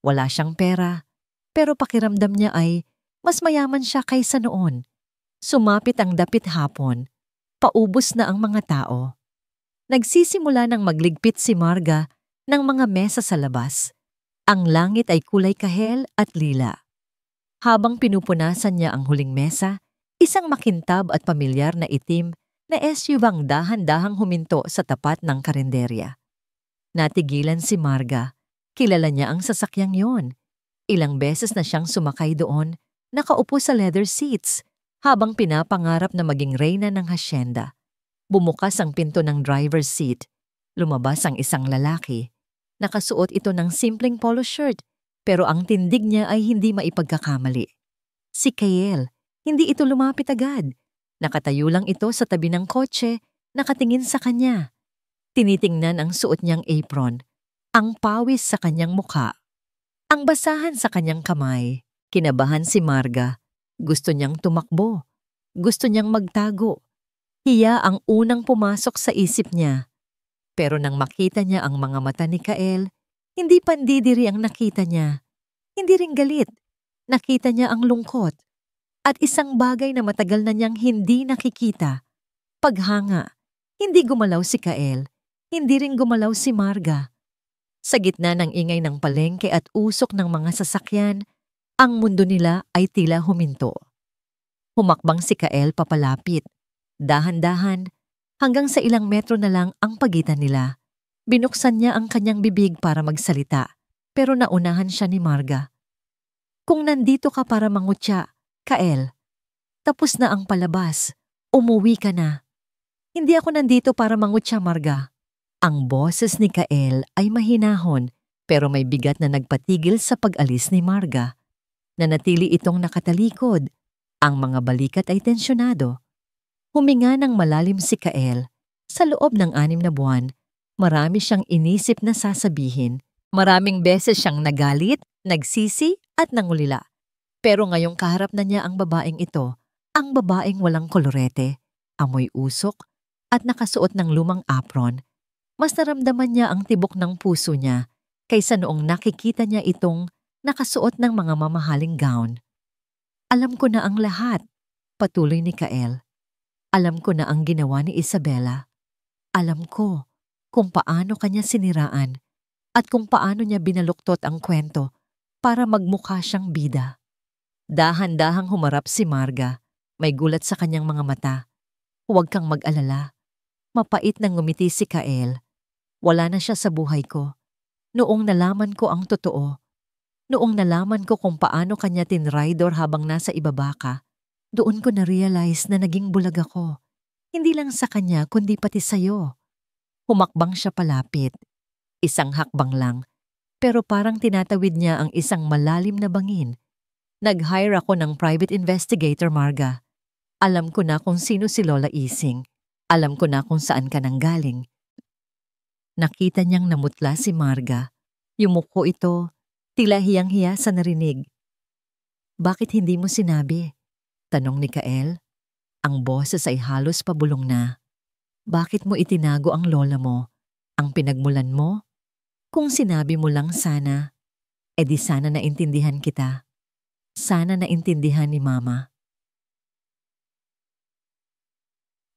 wala siyang pera, pero pakiramdam niya ay mas mayaman siya kaysa noon. Sumapit ang dapit hapon. Paubos na ang mga tao. Nagsisimula ng magligpit si Marga ng mga mesa sa labas. Ang langit ay kulay kahel at lila. Habang pinupunasan niya ang huling mesa, isang makintab at pamilyar na itim na SUV ang dahan-dahang huminto sa tapat ng karinderya. Natigilan si Marga. Kilala niya ang sasakyang yon. Ilang beses na siyang sumakay doon, nakaupo sa leather seats, habang pinapangarap na maging reyna ng hasyenda. Bumukas ang pinto ng driver's seat. Lumabas ang isang lalaki. Nakasuot ito ng simpleng polo shirt, pero ang tindig niya ay hindi maipagkakamali. Si Kael, hindi ito lumapit agad. Nakatayo lang ito sa tabi ng kotse, nakatingin sa kanya. Tinitingnan ang suot niyang apron, ang pawis sa kanyang mukha, ang basahan sa kanyang kamay. Kinabahan si Marga. Gusto niyang tumakbo. Gusto niyang magtago. Hiya ang unang pumasok sa isip niya. Pero nang makita niya ang mga mata ni Kael, hindi pandidiri ang nakita niya. Hindi rin galit. Nakita niya ang lungkot. At isang bagay na matagal na niyang hindi nakikita. Paghanga. Hindi gumalaw si Kael. Hindi rin gumalaw si Marga. Sa gitna ng ingay ng palengke at usok ng mga sasakyan, ang mundo nila ay tila huminto. Humakbang si Kael papalapit. Dahan-dahan, hanggang sa ilang metro na lang ang pagitan nila. Binuksan niya ang kanyang bibig para magsalita, pero naunahan siya ni Marga. Kung nandito ka para mangutya, Kael, tapos na ang palabas. Umuwi ka na. Hindi ako nandito para mangutya, Marga. Ang boses ni Kael ay mahinahon pero may bigat na nagpatigil sa pag-alis ni Marga. Nanatili itong nakatalikod. Ang mga balikat ay tensyonado. Huminga ng malalim si Kael. Sa loob ng 6 na buwan, marami siyang inisip na sasabihin. Maraming beses siyang nagalit, nagsisi at nangulila. Pero ngayong kaharap na niya ang babaeng ito, ang babaeng walang kolorete, amoy usok at nakasuot ng lumang apron. Mas naramdaman niya ang tibok ng puso niya kaysa noong nakikita niya itong nakasuot ng mga mamahaling gown. Alam ko na ang lahat, patuloy ni Kael. Alam ko na ang ginawa ni Isabela. Alam ko kung paano kanya siniraan at kung paano niya binaluktot ang kwento para magmukha siyang bida. Dahan-dahang humarap si Marga. May gulat sa kanyang mga mata. Huwag kang mag-alala. Mapait na ngumiti si Kael. Wala na siya sa buhay ko. Noong nalaman ko ang totoo, noong nalaman ko kung paano kanya tinraidor habang nasa ibaba ka, doon ko na-realize na naging bulag ako. Hindi lang sa kanya kundi pati sa'yo. Humakbang siya palapit. Isang hakbang lang, pero parang tinatawid niya ang isang malalim na bangin. Nag-hire ako ng private investigator, Marga. Alam ko na kung sino si Lola Ising. Alam ko na kung saan ka nanggaling. Nakita niyang namutla si Marga. Yumuko ito, tila hiyang-hiya sa narinig. Bakit hindi mo sinabi? Tanong ni Kael. Ang boses ay halos pabulong na. Bakit mo itinago ang lola mo? Ang pinagmulan mo? Kung sinabi mo lang sana, edi sana naintindihan kita. Sana naintindihan ni Mama.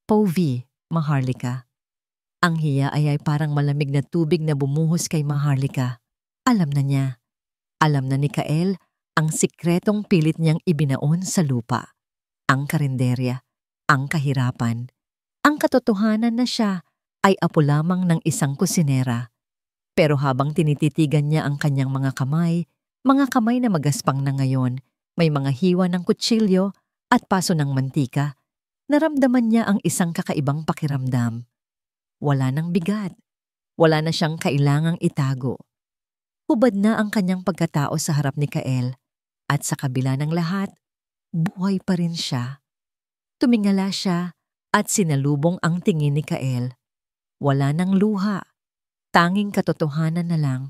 Povie, Maharlika. Ang hiya ay parang malamig na tubig na bumuhos kay Maharlika. Alam na niya. Alam na ni Kael ang sikretong pilit niyang ibinaon sa lupa. Ang karinderya, ang kahirapan, ang katotohanan na siya ay apo lamang ng isang kusinera. Pero habang tinititigan niya ang kanyang mga kamay na magaspang na ngayon, may mga hiwa ng kutsilyo at paso ng mantika, naramdaman niya ang isang kakaibang pakiramdam. Wala nang bigat. Wala na siyang kailangang itago. Hubad na ang kanyang pagkatao sa harap ni Kael at sa kabila ng lahat, buhay pa rin siya. Tumingala siya at sinalubong ang tingin ni Kael. Wala nang luha. Tanging katotohanan na lang.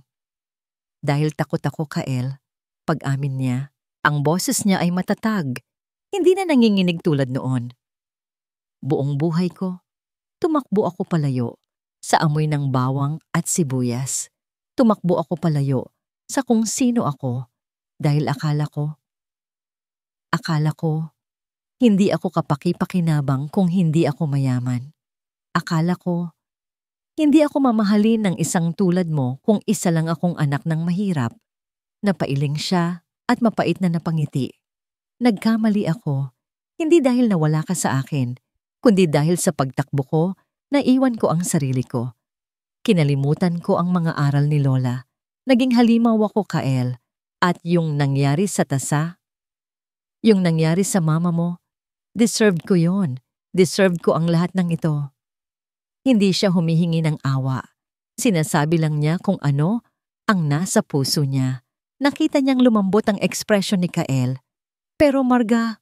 Dahil takot ako, Kael, pag-amin niya, ang boses niya ay matatag. Hindi na nanginginig tulad noon. Buong buhay ko, tumakbo ako palayo sa amoy ng bawang at sibuyas. Tumakbo ako palayo sa kung sino ako dahil akala ko, hindi ako kapaki-pakinabang kung hindi ako mayaman. Akala ko, hindi ako mamahalin ng isang tulad mo kung isa lang akong anak ng mahirap. Napailing siya at mapait na napangiti. Nagkamali ako, hindi dahil nawala ka sa akin, kundi dahil sa pagtakbo ko, naiwan ko ang sarili ko. Kinalimutan ko ang mga aral ni Lola. Naging halimaw ako, Kael. At yung nangyari sa tasa, yung nangyari sa mama mo, deserved ko yon. Deserved ko ang lahat ng ito. Hindi siya humihingi ng awa. Sinasabi lang niya kung ano ang nasa puso niya. Nakita niyang lumambot ang ekspresyon ni Kael. Pero Marga,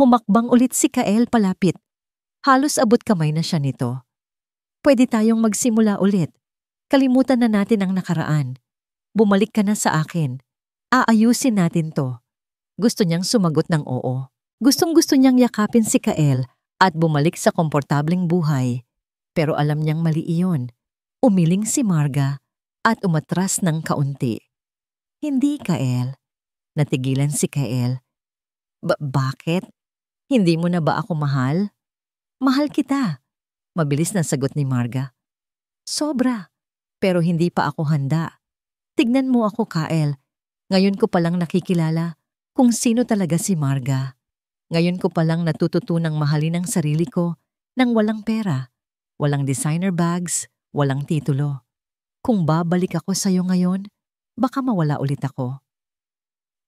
Humakbang ulit si Kael palapit. Halos abot kamay na siya nito. Pwede tayong magsimula ulit. Kalimutan na natin ang nakaraan. Bumalik ka na sa akin. Aayusin natin to. Gusto niyang sumagot ng oo. Gustong-gusto niyang yakapin si Kael at bumalik sa komportableng buhay. Pero alam niyang mali iyon. Umiling si Marga at umatras ng kaunti. Hindi, Kael. Natigilan si Kael. Bakit? Hindi mo na ba ako mahal? Mahal kita. Mabilis na sagot ni Marga. Sobra. Pero hindi pa ako handa. Tignan mo ako, Kael. Ngayon ko palang nakikilala kung sino talaga si Marga. Ngayon ko palang natututunang mahalin ang sarili ko nang walang pera, walang designer bags, walang titulo. Kung babalik ako sa'yo ngayon, baka mawala ulit ako.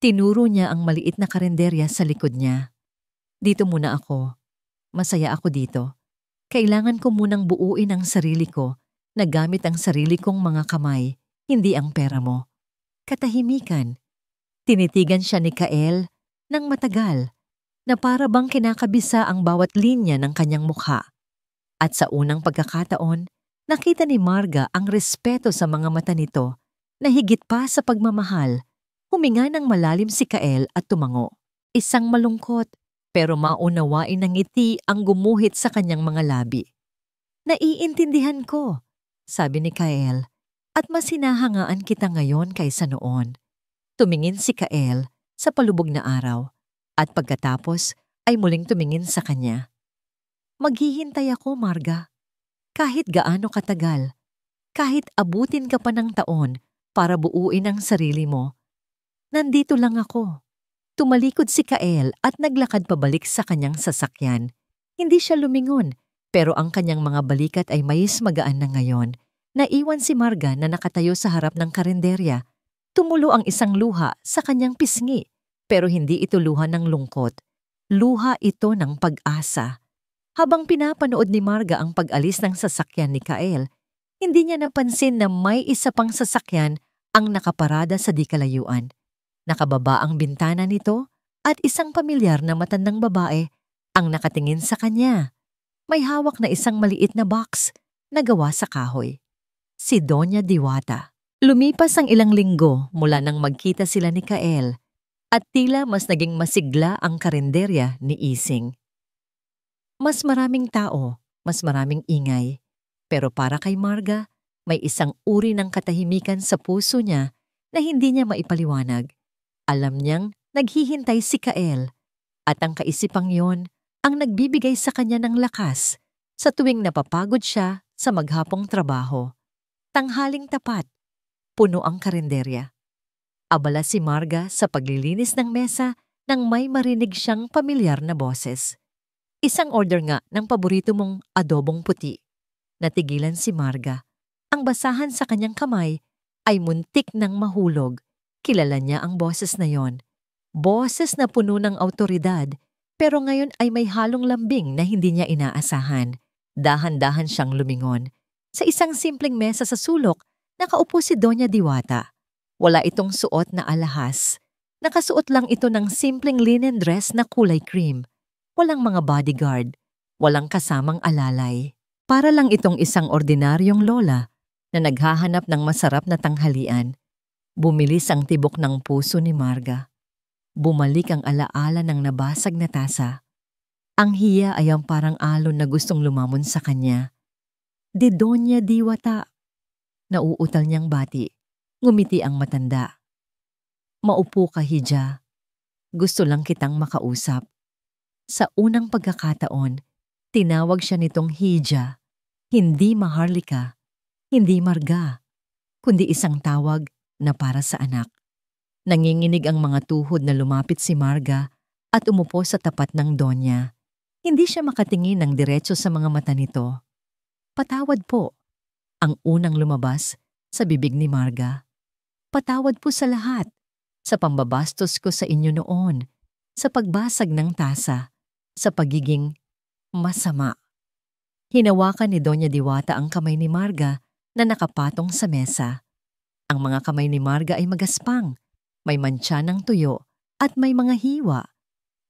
Tinuro niya ang maliit na karenderya sa likod niya. Dito muna ako. Masaya ako dito. Kailangan ko munang buuin ang sarili ko na gamit ang sarili kong mga kamay, hindi ang pera mo. Katahimikan. Tinitigan siya ni Kael ng matagal na para bang kinakabisa ang bawat linya ng kanyang mukha. At sa unang pagkakataon, nakita ni Marga ang respeto sa mga mata nito na higit pa sa pagmamahal. Huminga ng malalim si Kael at tumango. Isang malungkot pero maunawain ng ngiti ang gumuhit sa kanyang mga labi. Naiintindihan ko, sabi ni Kael, at mas hinahangaan kita ngayon kaysa noon. Tumingin si Kael sa palubog na araw at pagkatapos ay muling tumingin sa kanya. Maghihintay ako, Marga. Kahit gaano katagal, kahit abutin ka pa ng taon para buuin ang sarili mo, nandito lang ako. Tumalikod si Kael at naglakad pabalik sa kanyang sasakyan. Hindi siya lumingon, pero ang kanyang mga balikat ay mais magaan na ngayon. Naiwan si Marga na nakatayo sa harap ng karenderya. Tumulo ang isang luha sa kanyang pisngi, pero hindi ito luha ng lungkot. Luha ito ng pag-asa. Habang pinapanood ni Marga ang pag-alis ng sasakyan ni Kael, hindi niya napansin na may isa pang sasakyan ang nakaparada sa di kalayuan. Nakababa ang bintana nito at isang pamilyar na matandang babae ang nakatingin sa kanya. May hawak na isang maliit na box na gawa sa kahoy. Si Doña Diwata. Lumipas ang ilang linggo mula nang magkita sila ni Kael at tila mas naging masigla ang karenderya ni Ising. Mas maraming tao, mas maraming ingay, pero para kay Marga, may isang uri ng katahimikan sa puso niya na hindi niya maipaliwanag. Alam niyang naghihintay si Kael at ang kaisipang yon ang nagbibigay sa kanya ng lakas sa tuwing napapagod siya sa maghapong trabaho. Tanghaling tapat, puno ang karenderya. Abala si Marga sa paglilinis ng mesa nang may marinig siyang pamilyar na boses. Isang order nga ng paborito mong adobong puti. Natigilan si Marga. Ang basahan sa kanyang kamay ay muntik ng mahulog. Kilala niya ang boses na yon. Boses na puno ng awtoridad, pero ngayon ay may halong lambing na hindi niya inaasahan. Dahan-dahan siyang lumingon. Sa isang simpleng mesa sa sulok, nakaupo si Doña Diwata. Wala itong suot na alahas. Nakasuot lang ito ng simpleng linen dress na kulay cream. Walang mga bodyguard. Walang kasamang alalay. Para lang itong isang ordinaryong lola na naghahanap ng masarap na tanghalian. Bumilis ang tibok ng puso ni Marga. Bumalik ang alaala ng nabasag na tasa. Ang hiya ay ang parang alon na gustong lumamon sa kanya. De Doña Diwata. Nauutal niyang bati. Ngumiti ang matanda. Maupo ka, Hija. Gusto lang kitang makausap. Sa unang pagkakataon, tinawag siya nitong Hija. Hindi Maharlika, hindi Marga, kundi isang tawag na para sa anak. Nanginginig ang mga tuhod na lumapit si Marga at umupo sa tapat ng Donya. Hindi siya makatingin ng diretso sa mga mata nito. Patawad po, ang unang lumabas sa bibig ni Marga. Patawad po sa lahat, sa pambabastos ko sa inyo noon, sa pagbasag ng tasa, sa pagiging masama. Hinawakan ni Doña Diwata ang kamay ni Marga na nakapatong sa mesa. Ang mga kamay ni Marga ay magaspang, may mantsa ng tuyo at may mga hiwa.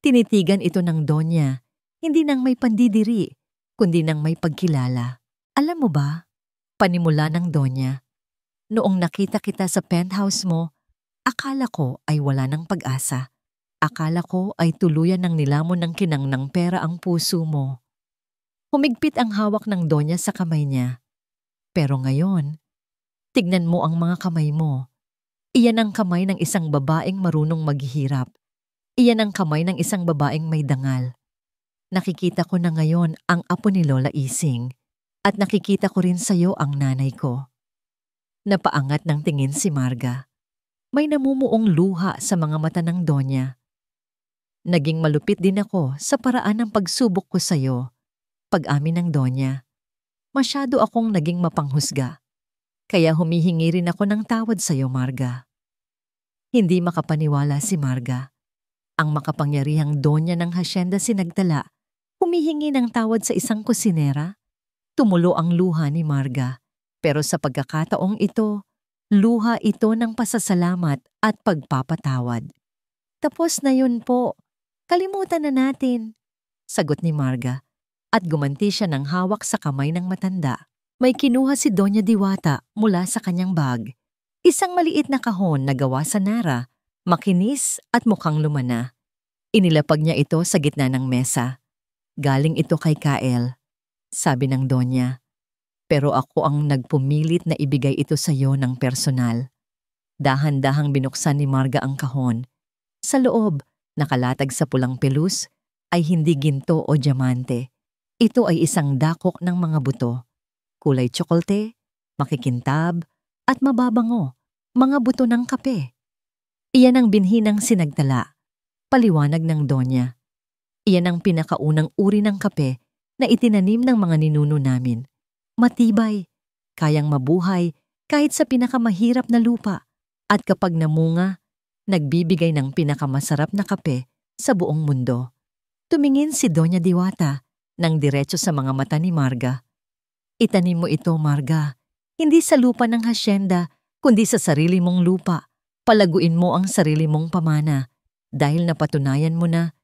Tinitigan ito ng Donya, hindi nang may pandidiri, kundi nang may pagkilala. Alam mo ba, panimula ng Donya, noong nakita kita sa penthouse mo, akala ko ay wala ng pag-asa. Akala ko ay tuluyan ng nilamon ng kinang ng pera ang puso mo. Humigpit ang hawak ng Donya sa kamay niya. Pero ngayon, tignan mo ang mga kamay mo. Iyan ang kamay ng isang babaeng marunong maghihirap. Iyan ang kamay ng isang babaeng may dangal. Nakikita ko na ngayon ang apo ni Lola Ising at nakikita ko rin sa'yo ang nanay ko. Napaangat ng tingin si Marga. May namumuong luha sa mga mata ng Donya. Naging malupit din ako sa paraan ng pagsubok ko sa'yo. Pag-amin ng Donya, masyado akong naging mapanghusga. Kaya humihingi rin ako ng tawad sa'yo, Marga. Hindi makapaniwala si Marga. Ang makapangyarihang Donya ng hasyenda sinagtala, humihingi ng tawad sa isang kusinera. Tumulo ang luha ni Marga. Pero sa pagkakataong ito, luha ito ng pasasalamat at pagpapatawad. Tapos na yun po. Kalimutan na natin, sagot ni Marga. At gumanti siya ng hawak sa kamay ng matanda. May kinuha si Donya Diwata mula sa kanyang bag. Isang maliit na kahon na gawa sa nara, makinis at mukhang lumana. Inilapag niya ito sa gitna ng mesa. Galing ito kay Kael, sabi ng Donya. Pero ako ang nagpumilit na ibigay ito sa iyo ng personal. Dahan-dahang binuksan ni Marga ang kahon. Sa loob, nakalatag sa pulang pelus, ay hindi ginto o diamante. Ito ay isang dakok ng mga buto. Kulay tsokolte, makikintab, at mababango, mga buto ng kape. Iyan ang binhi ng sinagtala, paliwanag ng Donya. Iyan ang pinakaunang uri ng kape na itinanim ng mga ninuno namin. Matibay, kayang mabuhay kahit sa pinakamahirap na lupa, at kapag namunga, nagbibigay ng pinakamasarap na kape sa buong mundo. Tumingin si Donya Diwata nang diretso sa mga mata ni Marga. Itanim mo ito, Marga, hindi sa lupa ng hasyenda, kundi sa sarili mong lupa. Palaguin mo ang sarili mong pamana dahil napatunayan mo na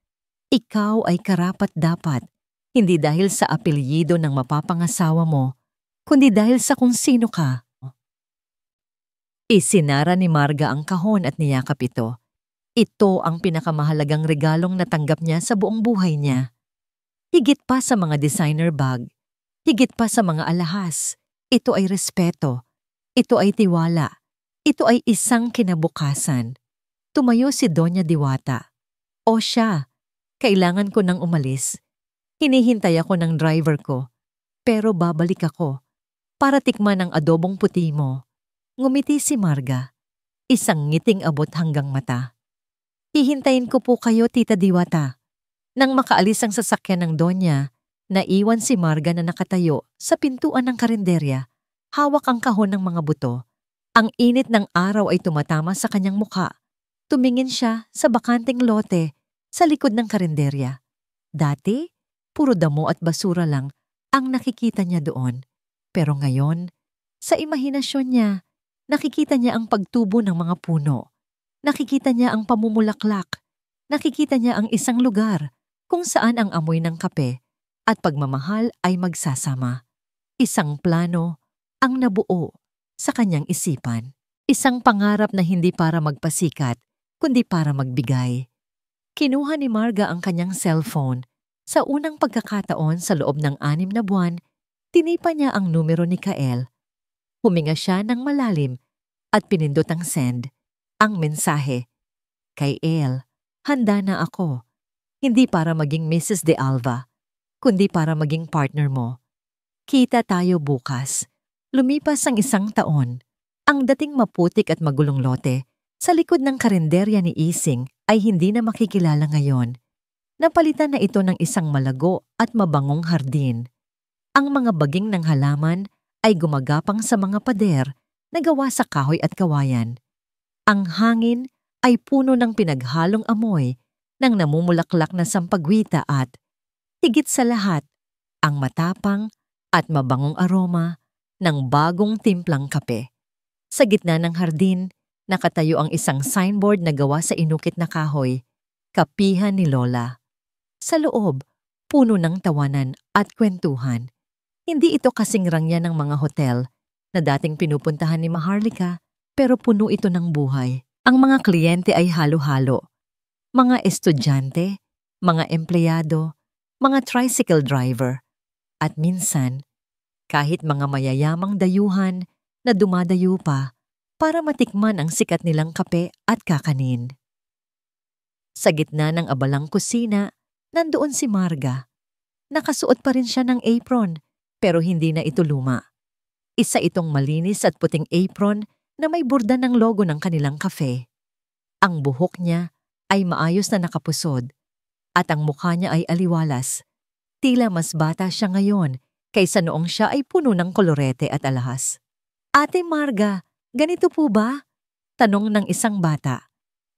ikaw ay karapat-dapat, hindi dahil sa apelyido ng mapapangasawa mo, kundi dahil sa kung sino ka. Isinara ni Marga ang kahon at niyakap ito. Ito ang pinakamahalagang regalong natanggap niya sa buong buhay niya. Higit pa sa mga designer bag, higit pa sa mga alahas, ito ay respeto, ito ay tiwala, ito ay isang kinabukasan. Tumayo si Donya Diwata. O siya, kailangan ko nang umalis. Hinihintay ako ng driver ko, pero babalik ako para tikman ang adobong puti mo. Ngumiti si Marga, isang ngiting abot hanggang mata. Hihintayin ko po kayo, Tita Diwata. Nang makaalis ang sasakyan ng Donya, naiwan si Marga na nakatayo sa pintuan ng karinderya, hawak ang kahon ng mga buto. Ang init ng araw ay tumatama sa kanyang mukha. Tumingin siya sa bakanting lote sa likod ng karinderya. Dati, puro damo at basura lang ang nakikita niya doon. Pero ngayon, sa imahinasyon niya, nakikita niya ang pagtubo ng mga puno. Nakikita niya ang pamumulaklak. Nakikita niya ang isang lugar kung saan ang amoy ng kape at pagmamahal ay magsasama. Isang plano ang nabuo sa kanyang isipan. Isang pangarap na hindi para magpasikat, kundi para magbigay. Kinuha ni Marga ang kanyang cellphone. Sa unang pagkakataon sa loob ng 6 na buwan, tinipa niya ang numero ni Kael. Huminga siya ng malalim at pinindot ang send. Ang mensahe, Kay El, handa na ako. Hindi para maging Mrs. De Alva, kundi para maging partner mo. Kita tayo bukas. Lumipas ang 1 taon. Ang dating maputik at magulong lote sa likod ng karinderya ni Ising ay hindi na makikilala ngayon. Napalitan na ito ng isang malago at mabangong hardin. Ang mga baging ng halaman ay gumagapang sa mga pader na gawa sa kahoy at kawayan. Ang hangin ay puno ng pinaghalong amoy ng namumulaklak na sampagwita at, higit sa lahat, ang matapang at mabangong aroma ng bagong timplang kape. Sa gitna ng hardin, nakatayo ang isang signboard na gawa sa inukit na kahoy. Kapihan ni Lola. Sa loob, puno ng tawanan at kwentuhan. Hindi ito kasing rangya ng mga hotel na dating pinupuntahan ni Maharlika, pero puno ito ng buhay. Ang mga kliyente ay halo-halo. Mga estudyante, mga empleyado, mga tricycle driver, at minsan, kahit mga mayayamang dayuhan na dumadayo pa para matikman ang sikat nilang kape at kakanin. Sa gitna ng abalang kusina, nandoon si Marga. Nakasuot pa rin siya ng apron, pero hindi na ito luma. Isa itong malinis at puting apron na may burda ng logo ng kanilang kafe. Ang buhok niya ay maayos na nakapusod at ang mukha niya ay aliwalas. Tila mas bata siya ngayon kaysa noong siya ay puno ng kolorete at alahas. Ate Marga, ganito po ba? Tanong ng isang bata.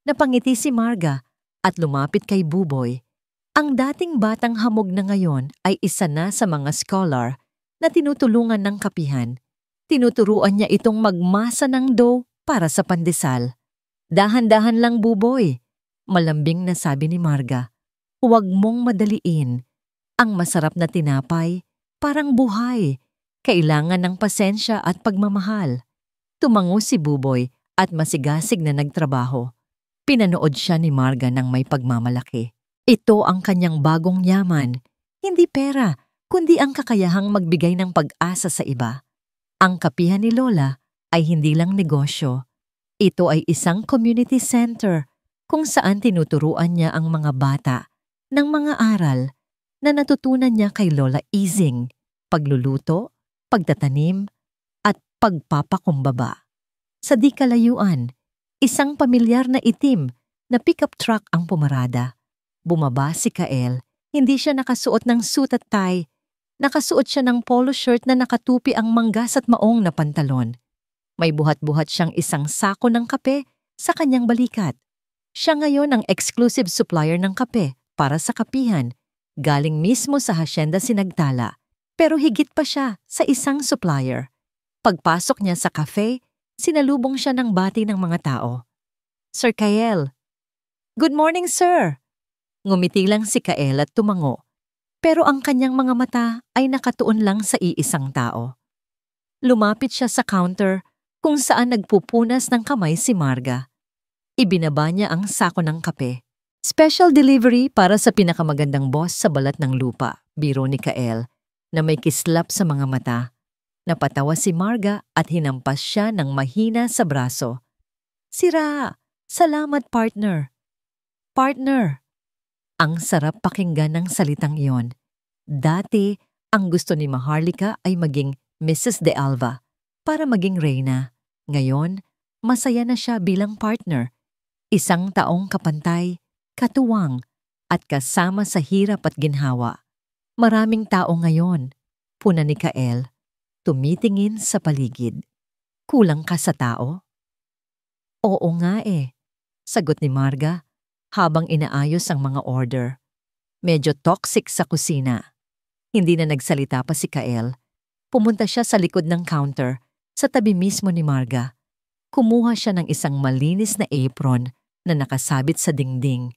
Napangiti si Marga at lumapit kay Buboy. Ang dating batang hamog na ngayon ay isa na sa mga scholar na tinutulungan ng kapihan. Tinuturuan niya itong magmasa ng dough para sa pandesal. Dahan-dahan lang, Buboy, malambing na sabi ni Marga. Huwag mong madaliin. Ang masarap na tinapay, parang buhay. Kailangan ng pasensya at pagmamahal. Tumango si Buboy at masigasig na nagtrabaho. Pinanood siya ni Marga ng may pagmamalaki. Ito ang kanyang bagong yaman. Hindi pera, kundi ang kakayahang magbigay ng pag-asa sa iba. Ang kapihan ni Lola ay hindi lang negosyo. Ito ay isang community center kung saan tinuturuan niya ang mga bata ng mga aral na natutunan niya kay Lola Izing, pagluluto, pagtatanim, at pagpapakumbaba. Sa di kalayuan, isang pamilyar na itim na pickup truck ang pumarada. Bumaba si Kael, hindi siya nakasuot ng suit at tie. Nakasuot siya ng polo shirt na nakatupi ang manggas at maong na pantalon. May buhat-buhat siyang isang sako ng kape sa kanyang balikat. Siya ngayon ang exclusive supplier ng kape para sa kapihan, galing mismo sa Hacienda Sinagtala. Pero higit pa siya sa isang supplier. Pagpasok niya sa cafe, sinalubong siya ng bati ng mga tao. Sir Kael. Good morning, sir. Ngumiti lang si Kael at tumango. Pero ang kanyang mga mata ay nakatuon lang sa iisang tao. Lumapit siya sa counter kung saan nagpupunas ng kamay si Marga. Ibinaba niya ang sako ng kape. Special delivery para sa pinakamagandang boss sa balat ng lupa, biro ni Kael, na may kislap sa mga mata. Napatawa si Marga at hinampas siya ng mahina sa braso. Sira! Salamat, partner! Partner! Ang sarap pakinggan ng salitang iyon. Dati, ang gusto ni Maharlika ay maging Mrs. De Alva para maging Reyna. Ngayon, masaya na siya bilang partner. Isang taong kapantay, katuwang, at kasama sa hirap at ginhawa. Maraming tao ngayon, puna ni Kael, tumitingin sa paligid. Kulang ka sa tao? Oo nga sagot ni Marga habang inaayos ang mga order. Medyo toxic sa kusina. Hindi na nagsalita pa si Kael. Pumunta siya sa likod ng counter, sa tabi mismo ni Marga. Kumuha siya ng isang malinis na apron na nakasabit sa dingding.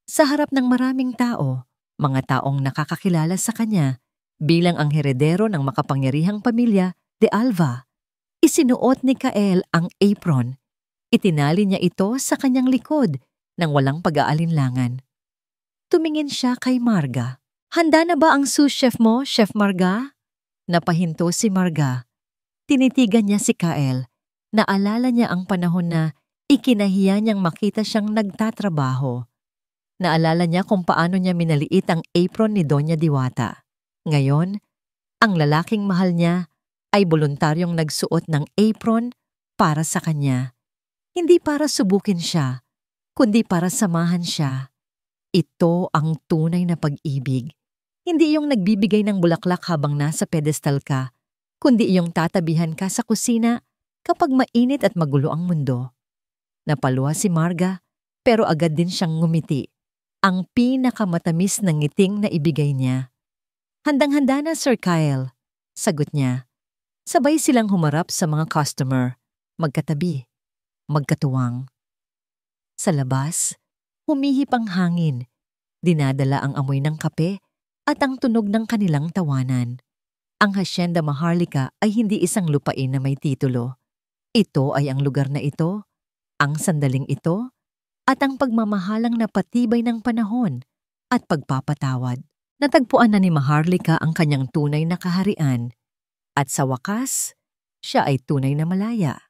Sa harap ng maraming tao, mga taong nakakakilala sa kanya bilang ang heredero ng makapangyarihang pamilya De Alva, isinuot ni Kael ang apron. Itinali niya ito sa kanyang likod nang walang pag-aalinlangan. Tumingin siya kay Marga. Handa na ba ang sous chef mo, Chef Marga? Napahinto si Marga. Tinitigan niya si Kael. Naalala niya ang panahon na ikinahiya niyang makita siyang nagtatrabaho. Naalala niya kung paano niya minaliit ang apron ni Doña Diwata. Ngayon, ang lalaking mahal niya ay voluntaryong nagsuot ng apron para sa kanya. Hindi para subukin siya, kundi para samahan siya. Ito ang tunay na pag-ibig. Hindi yung nagbibigay ng bulaklak habang nasa pedestal ka, kundi yung tatabihan ka sa kusina kapag mainit at magulo ang mundo. Napaluha si Marga, pero agad din siyang ngumiti. Ang pinakamatamis na ngiting na ibigay niya. Handang-handa na, Sir Kyle, sagot niya. Sabay silang humarap sa mga customer, magkatabi, magkatuwang. Sa labas, Humihip ang hangin, dinadala ang amoy ng kape at ang tunog ng kanilang tawanan. Ang Hacienda Maharlika ay hindi isang lupain na may titulo. Ito ay ang lugar na ito, ang sandaling ito, at ang pagmamahalang napatibay ng panahon at pagpapatawad. Natagpuan na ni Maharlika ang kanyang tunay na kaharian at sa wakas, siya ay tunay na malaya.